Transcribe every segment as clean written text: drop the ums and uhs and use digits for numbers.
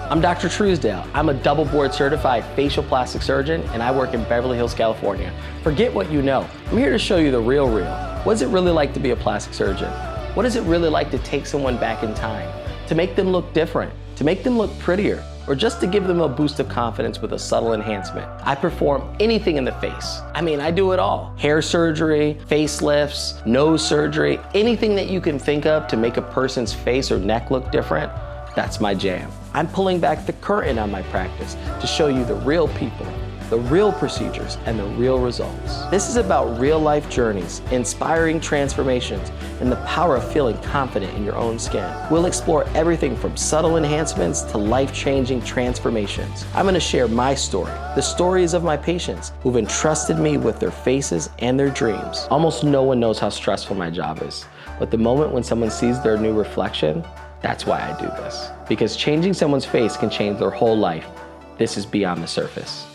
I'm Dr. Truesdale. I'm a double board certified facial plastic surgeon and I work in Beverly Hills, California. Forget what you know. I'm here to show you the real. What is it really like to be a plastic surgeon? What is it really like to take someone back in time? To make them look different, to make them look prettier, or just to give them a boost of confidence with a subtle enhancement. I perform anything in the face. I mean, I do it all. Hair surgery, facelifts, nose surgery, anything that you can think of to make a person's face or neck look different, that's my jam. I'm pulling back the curtain on my practice to show you the real people, the real procedures, and the real results. This is about real life journeys, inspiring transformations, and the power of feeling confident in your own skin. We'll explore everything from subtle enhancements to life-changing transformations. I'm gonna share my story, the stories of my patients who've entrusted me with their faces and their dreams. Almost no one knows how stressful my job is, but the moment when someone sees their new reflection, that's why I do this. Because changing someone's face can change their whole life. This is Beyond the Surface.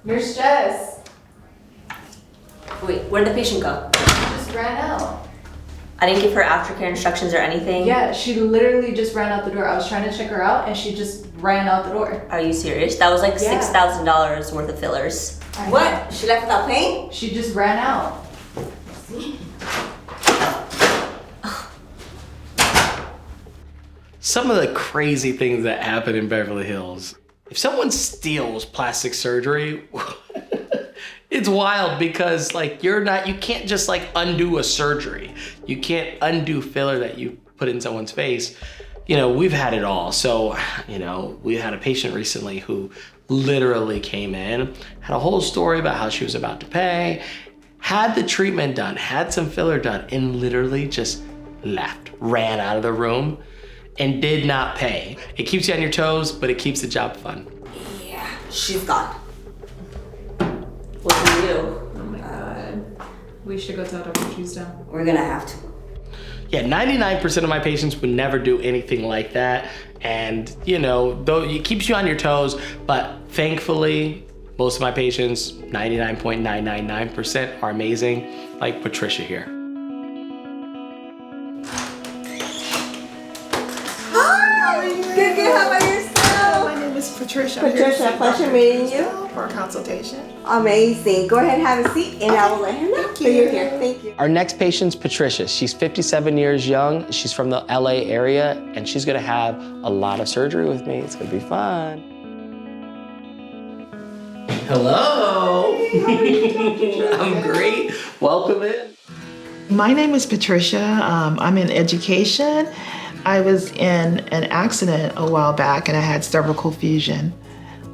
You're stressed. Wait, where did the patient go? She just ran out. I didn't give her aftercare instructions or anything. Yeah, she literally just ran out the door. I was trying to check her out and she just ran out the door. Are you serious? That was like $6,000 worth of fillers. What? She left without paying? She just ran out. Some of the crazy things that happen in Beverly Hills. If someone steals plastic surgery, it's wild because like you can't just like undo a surgery. You can't undo filler that you put in someone's face. You know, we've had it all. So, you know, we had a patient recently who literally came in, had a whole story about how she was about to pay, had the treatment done, had some filler done, and literally just left, ran out of the room, and did not pay. It keeps you on your toes, but it keeps the job fun. Yeah, she's gone. What do we do? Oh my God. We should go tell Dr. Truesdale. We're gonna have to. Yeah, 99% of my patients would never do anything like that. And you know, though it keeps you on your toes, but thankfully, most of my patients, 99.999% are amazing, like Patricia here. Good, how about yourself? My name is Patricia. Patricia, pleasure meeting you. For a consultation. Amazing. Go ahead and have a seat and I will let him know. Thank So you're you. here. Thank you. Our next patient's Patricia. She's 57 years young. She's from the LA area, and she's gonna have a lot of surgery with me. It's gonna be fun. Hello. I'm great. Welcome in. My name is Patricia. I'm in education. I was in an accident a while back and I had cervical fusion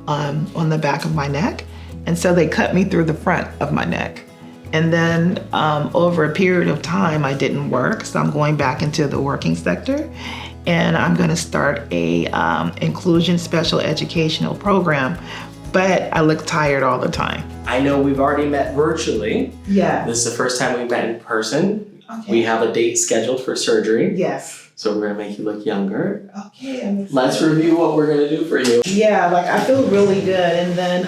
on the back of my neck. And so they cut me through the front of my neck. And then over a period of time, I didn't work. So I'm going back into the working sector and I'm gonna start a inclusion special educational program, but I look tired all the time. I know we've already met virtually. Yeah. This is the first time we met in person. Okay. We have a date scheduled for surgery. Yes. So we're gonna make you look younger. Okay. Let's review what we're gonna do for you. Yeah, like I feel really good. And then,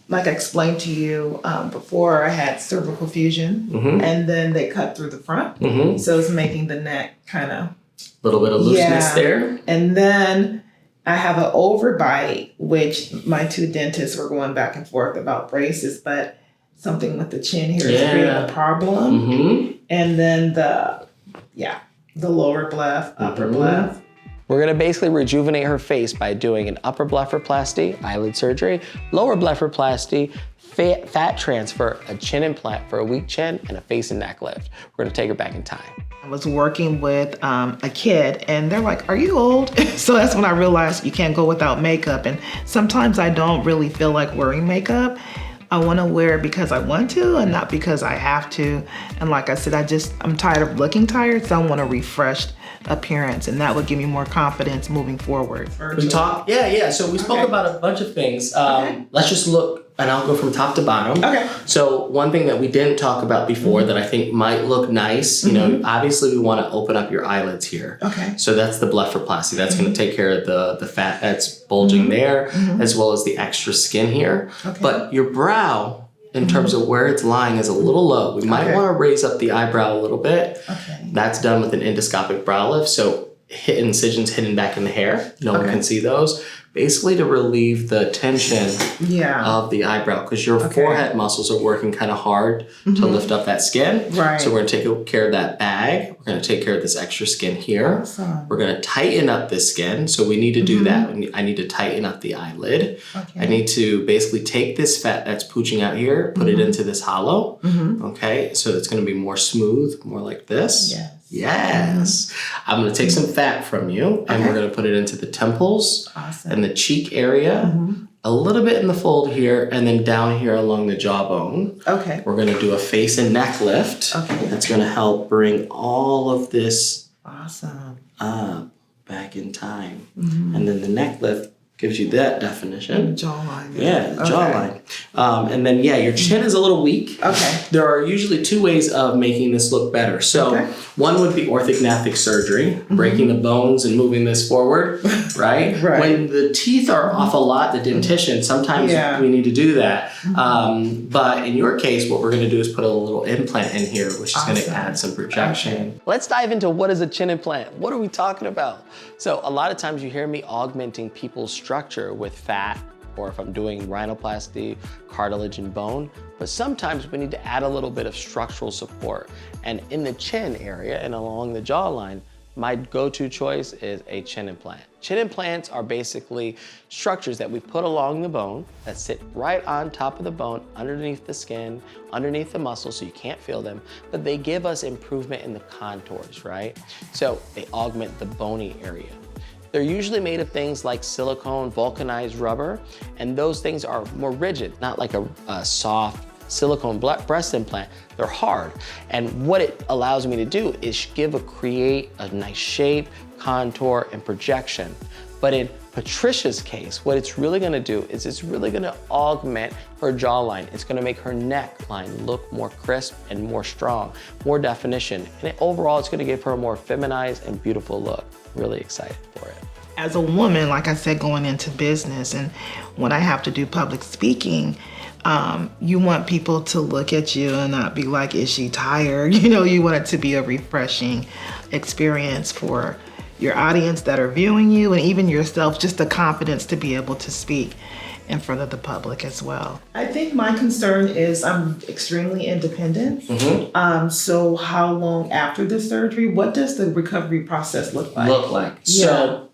like I explained to you before, I had cervical fusion, and then they cut through the front, so it's making the neck kind of little bit of looseness there. And then I have an overbite, which my two dentists were going back and forth about braces, but something with the chin here is creating a problem. And then the lower bleph, upper bleph. We're gonna basically rejuvenate her face by doing an upper blepharoplasty, eyelid surgery, lower blepharoplasty, fat transfer, a chin implant for a weak chin, and a face and neck lift. We're gonna take her back in time. I was working with a kid and they're like, "Are you old?" So that's when I realized you can't go without makeup. And sometimes I don't really feel like wearing makeup. I want to wear it because I want to and not because I have to. And like I said, I'm tired of looking tired, so I want a refreshed appearance, and that would give me more confidence moving forward. We talked, so we spoke about a bunch of things. Let's just look and I'll go from top to bottom. Okay. So one thing that we didn't talk about before that I think might look nice, you know, obviously we want to open up your eyelids here. Okay. So that's the blepharoplasty. That's going to take care of the fat that's bulging there, as well as the extra skin here. Okay. But your brow, in terms of where it's lying, is a little low. We might want to raise up the eyebrow a little bit. Okay. That's done with an endoscopic brow lift. So incisions hidden back in the hair. No one can see those. Basically to relieve the tension of the eyebrow, because your forehead muscles are working kind of hard to lift up that skin. Right. So we're going to take care of that bag. We're going to take care of this extra skin here. Awesome. We're going to tighten up this skin. So we need to do that. I need to tighten up the eyelid. Okay. I need to basically take this fat that's pooching out here, put it into this hollow. Okay. So it's going to be more smooth, more like this. Yes. Yes. I'm going to take some fat from you and we're going to put it into the temples and the cheek area, a little bit in the fold here, and then down here along the jawbone. Okay. We're going to do a face and neck lift. Okay. That's going to help bring all of this Awesome. up back in time. And then the neck lift gives you that definition. Jawline. Yeah, jawline. And then, your chin is a little weak. Okay. There are usually two ways of making this look better. So one would be orthognathic surgery, breaking the bones and moving this forward, right? Right. When the teeth are off a lot, the dentition, sometimes we need to do that. But in your case, what we're going to do is put a little implant in here, which is going to add some projection. Let's dive into what is a chin implant. What are we talking about? So a lot of times you hear me augmenting people's structure with fat, or if I'm doing rhinoplasty, cartilage and bone, but sometimes we need to add a little bit of structural support. And in the chin area and along the jawline, my go-to choice is a chin implant. Chin implants are basically structures that we put along the bone that sit right on top of the bone, underneath the skin, underneath the muscle, so you can't feel them, but they give us improvement in the contours, right? So they augment the bony area. They're usually made of things like silicone, vulcanized rubber, and those things are more rigid, not like a soft silicone breast implant. They're hard. And what it allows me to do is create a nice shape, contour, and projection. But in Patricia's case, what it's really gonna do is it's really gonna augment her jawline. It's gonna make her neckline look more crisp and more strong, more definition. And overall, it's gonna give her a more feminized and beautiful look. Really excited for it. As a woman, like I said, going into business, and when I have to do public speaking, you want people to look at you and not be like, is she tired? You know, you want it to be a refreshing experience for your audience that are viewing you, and even yourself, just the confidence to be able to speak in front of the public as well. I think my concern is I'm extremely independent. So how long after the surgery, what does the recovery process look like? So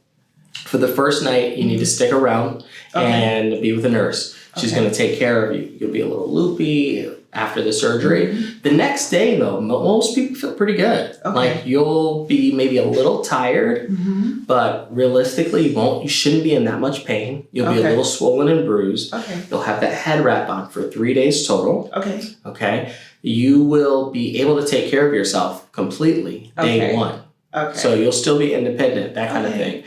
for the first night, you need to stick around and be with a nurse. She's going to take care of you. You'll be a little loopy after the surgery. The next day, though, most people feel pretty good. Like you'll be maybe a little tired, but realistically, you shouldn't be in that much pain. You'll be a little swollen and bruised. You'll have that head wrap on for 3 days total. Okay. You will be able to take care of yourself completely day one. So you'll still be independent, that kind of thing.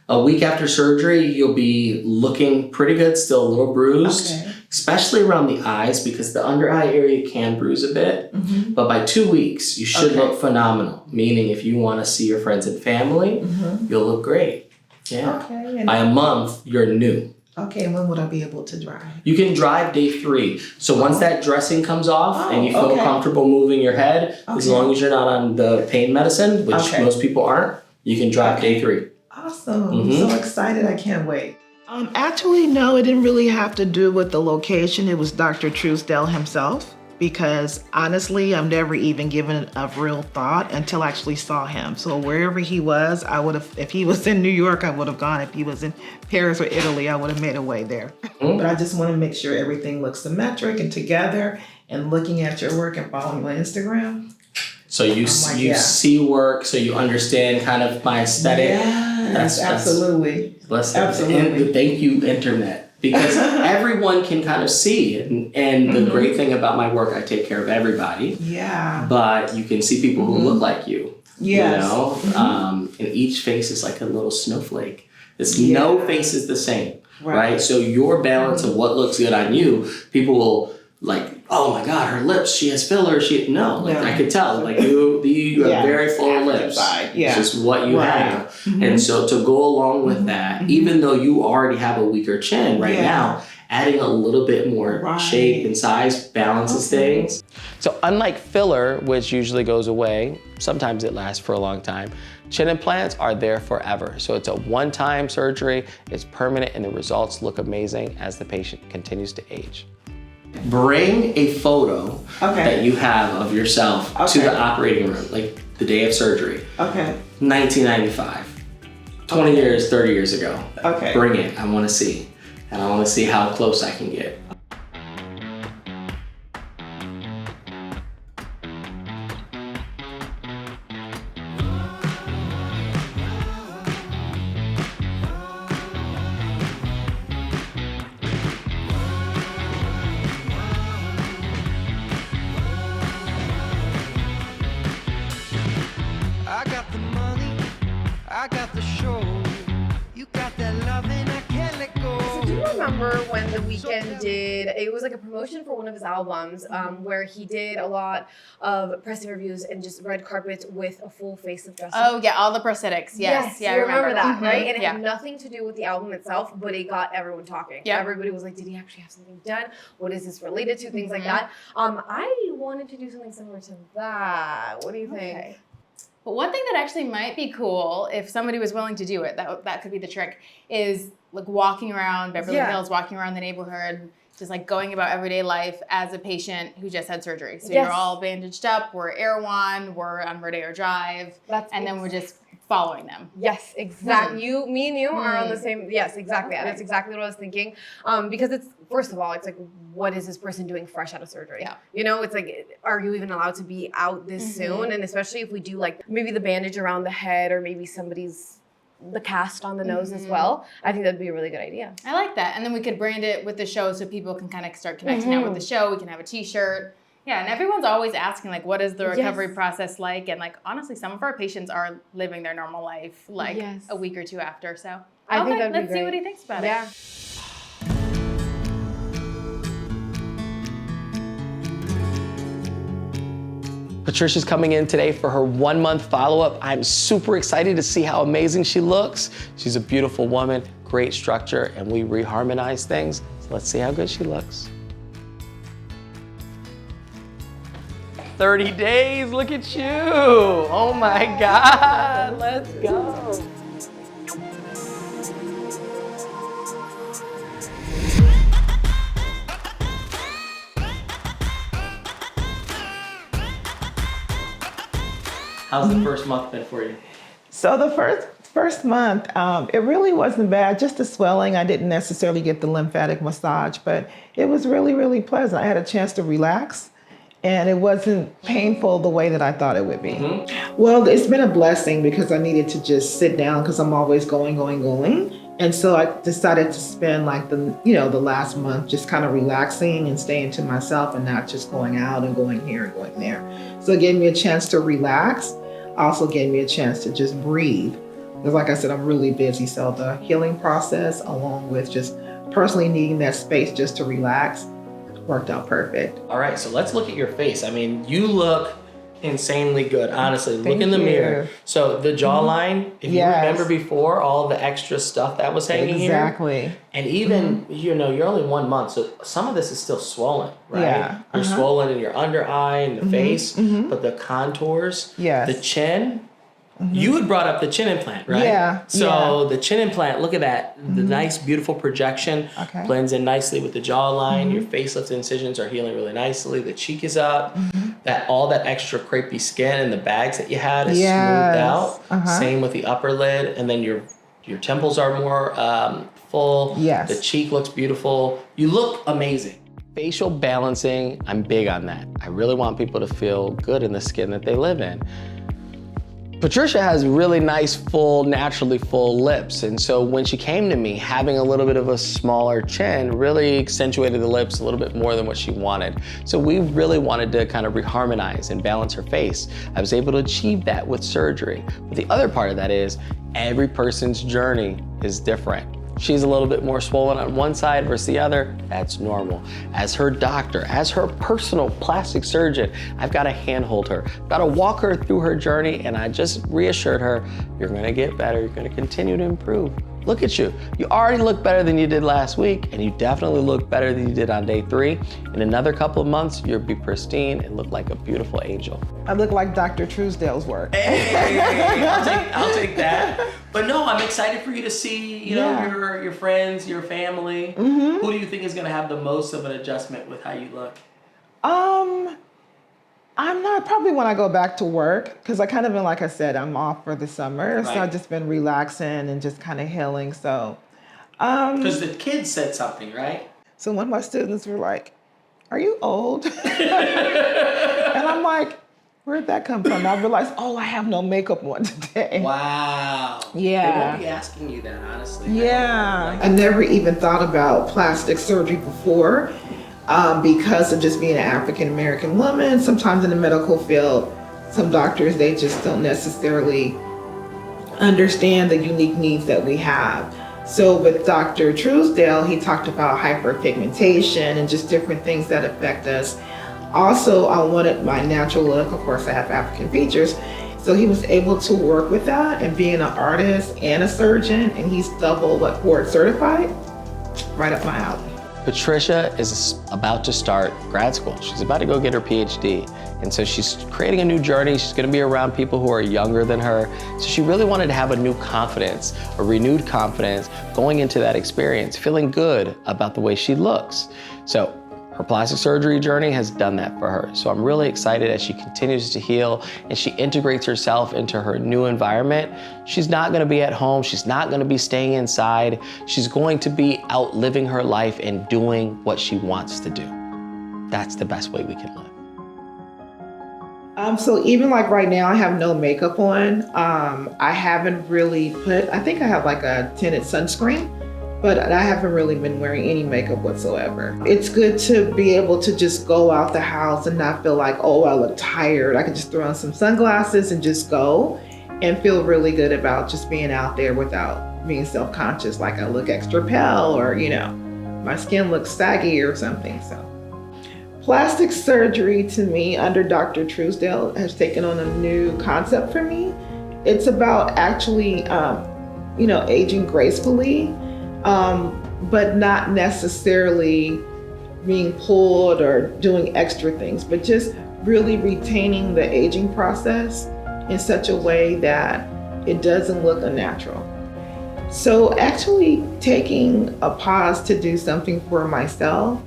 A week after surgery, you'll be looking pretty good, still a little bruised, especially around the eyes because the under eye area can bruise a bit. But by 2 weeks, you should look phenomenal, meaning if you want to see your friends and family, you'll look great. By a month, you're new. And when would I be able to drive? You can drive day 3. So once that dressing comes off and you feel comfortable moving your head, as long as you're not on the pain medicine, which most people aren't, you can drive day 3. Awesome. I'm so excited. I can't wait. Actually, no, it didn't really have to do with the location. It was Dr. Truesdale himself, because honestly, I've never even given it a real thought until I actually saw him. So wherever he was, I would have, if he was in New York, I would have gone. If he was in Paris or Italy, I would have made a way there. But I just want to make sure everything looks symmetric and together, and looking at your work and following you on Instagram. So you see work, so you understand kind of my aesthetic. Yes, absolutely. And thank you, internet, because everyone can kind of see it. And the great thing about my work, I take care of everybody. But you can see people who look like you. You know, and each face is like a little snowflake. No face is the same. right? So your balance of what looks good on you, people will like, oh my God, her lips, she has filler. I could tell, like you have very full lips. It's just what you have. And so to go along with that, even though you already have a weaker chin right now, adding a little bit more shape and size balances things. So unlike filler, which usually goes away, sometimes it lasts for a long time, chin implants are there forever. So it's a one-time surgery, it's permanent, and the results look amazing as the patient continues to age. Bring a photo that you have of yourself to the operating room, like the day of surgery. 1995, 20 years, 30 years ago. Bring it, I wanna see. And I wanna see how close I can get. I got the money, I got the show. You got that loving, I can't let go. So do you remember when The Weeknd did, it was like a promotion for one of his albums where he did a lot of press interviews and just red carpets with a full facelift dressing? Oh yeah, all the prosthetics, yes. Yeah, you remember that, right? And it Yeah. had nothing to do with the album itself, but it got everyone talking. Yeah. Everybody was like, did he actually have something done? What is this related to? Things like that. I wanted to do something similar to that. What do you think? Okay. But one thing that actually might be cool, if somebody was willing to do it, that could be the trick, is like walking around Beverly Hills, walking around the neighborhood, just like going about everyday life as a patient who just had surgery. So you're all bandaged up, we're Erewhon, we're on Rodeo Drive, and then we're just following them. Yes, exactly. Me and you are on the same, yes, exactly. That's exactly what I was thinking. Because it's, first of all, it's like, what is this person doing fresh out of surgery? Yeah. You know, it's like, are you even allowed to be out this soon? And especially if we do like maybe the bandage around the head or maybe the cast on the nose as well. I think that'd be a really good idea. I like that. And then we could brand it with the show so people can kind of start connecting out with the show. We can have a t-shirt. Yeah, and everyone's always asking, like, what is the recovery process like? And, like, honestly, some of our patients are living their normal life, like, a week or two after. So, I think that'd be let's see what he thinks about it. Patricia's coming in today for her 1 month follow-up. I'm super excited to see how amazing she looks. She's a beautiful woman, great structure, and we reharmonize things. So let's see how good she looks. 30 days, look at you. Oh my God, let's go. How's the first month been for you? So the first month, it really wasn't bad. Just the swelling. I didn't necessarily get the lymphatic massage, but it was really, really pleasant. I had a chance to relax, and it wasn't painful the way that I thought it would be. Well, it's been a blessing because I needed to just sit down because I'm always going. And so I decided to spend like the last month just kind of relaxing and staying to myself and not just going out and going here and going there. So it gave me a chance to relax. Also gave me a chance to just breathe. Because like I said, I'm really busy. So the healing process, along with just personally needing that space just to relax, worked out perfect. All right, so let's look at your face. I mean, you look insanely good, honestly. Look in the mirror. So the jawline, if you remember before, all the extra stuff that was hanging here. Exactly. And even, you're only 1 month, so some of this is still swollen, right? Yeah. You're swollen in your under eye and the face, but the contours, the chin. You had brought up the chin implant, right? Yeah. So the chin implant, look at that. The nice, beautiful projection blends in nicely with the jawline. Your facelift incisions are healing really nicely. The cheek is up. All that extra crepey skin and the bags that you had is smoothed out. Same with the upper lid. And then your temples are more full. The cheek looks beautiful. You look amazing. Facial balancing, I'm big on that. I really want people to feel good in the skin that they live in. Patricia has really nice, full, naturally full lips. And so when she came to me, having a little bit of a smaller chin really accentuated the lips a little bit more than what she wanted. So we really wanted to kind of reharmonize and balance her face. I was able to achieve that with surgery. But the other part of that is every person's journey is different. she's a little bit more swollen on one side versus the other, that's normal. As her doctor, as her personal plastic surgeon, I've got to handhold her, got to walk her through her journey, and I just reassured her, you're gonna get better, you're gonna continue to improve. Look at you. You already look better than you did last week, and you definitely look better than you did on day 3. In another couple of months, you'll be pristine and look like a beautiful angel. I look like Dr. Truesdale's work. Hey, I'll take that. But no, I'm excited for you to see, you know, your friends, your family. Who do you think is gonna have the most of an adjustment with how you look? I'm not, probably when I go back to work, because I kind of been, like I said, I'm off for the summer, so I've just been relaxing and just kind of healing, so. Because the kids said something, right? So one of my students were like, are you old? And I'm like, where'd that come from? And I realized, oh, I have no makeup on today. Wow. Yeah. They won't be asking you that, honestly. Yeah. I never even thought about plastic surgery before. Because of just being an African-American woman, sometimes in the medical field, some doctors, they just don't necessarily understand the unique needs that we have. So with Dr. Truesdale, he talked about hyperpigmentation and just different things that affect us. Also, I wanted my natural look. Of course, I have African features. So he was able to work with that, and being an artist and a surgeon, and he's double board certified, right up my alley. Patricia is about to start grad school. She's about to go get her PhD. And so she's creating a new journey. She's gonna be around people who are younger than her. So she really wanted to have a new confidence, a renewed confidence going into that experience, feeling good about the way she looks. So her plastic surgery journey has done that for her. So I'm really excited as she continues to heal and she integrates herself into her new environment. She's not gonna be at home. She's not gonna be staying inside. She's going to be out living her life and doing what she wants to do. That's the best way we can live. So even like right now, I have no makeup on. I haven't really I think I have like a tinted sunscreen, but I haven't really been wearing any makeup whatsoever. It's good to be able to just go out the house and not feel like, oh, I look tired. I can just throw on some sunglasses and just go and feel really good about just being out there without being self-conscious, like I look extra pale or, you know, my skin looks saggy or something, so. Plastic surgery to me under Dr. Truesdale has taken on a new concept for me. It's about actually, you know, aging gracefully, but not necessarily being pulled or doing extra things, but just really retaining the aging process in such a way that it doesn't look unnatural. So actually taking a pause to do something for myself,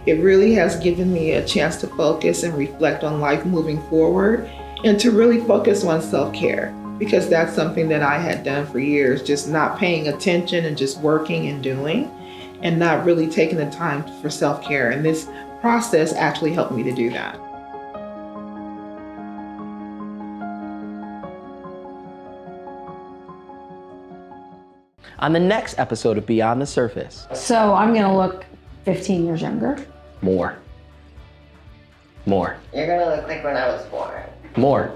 it really has given me a chance to focus and reflect on life moving forward and to really focus on self-care, because that's something that I had done for years, just not paying attention and just working and doing and not really taking the time for self-care. And this process actually helped me to do that. On the next episode of Beyond the Surface. So I'm gonna look 15 years younger. More. You're gonna look like when I was born. More.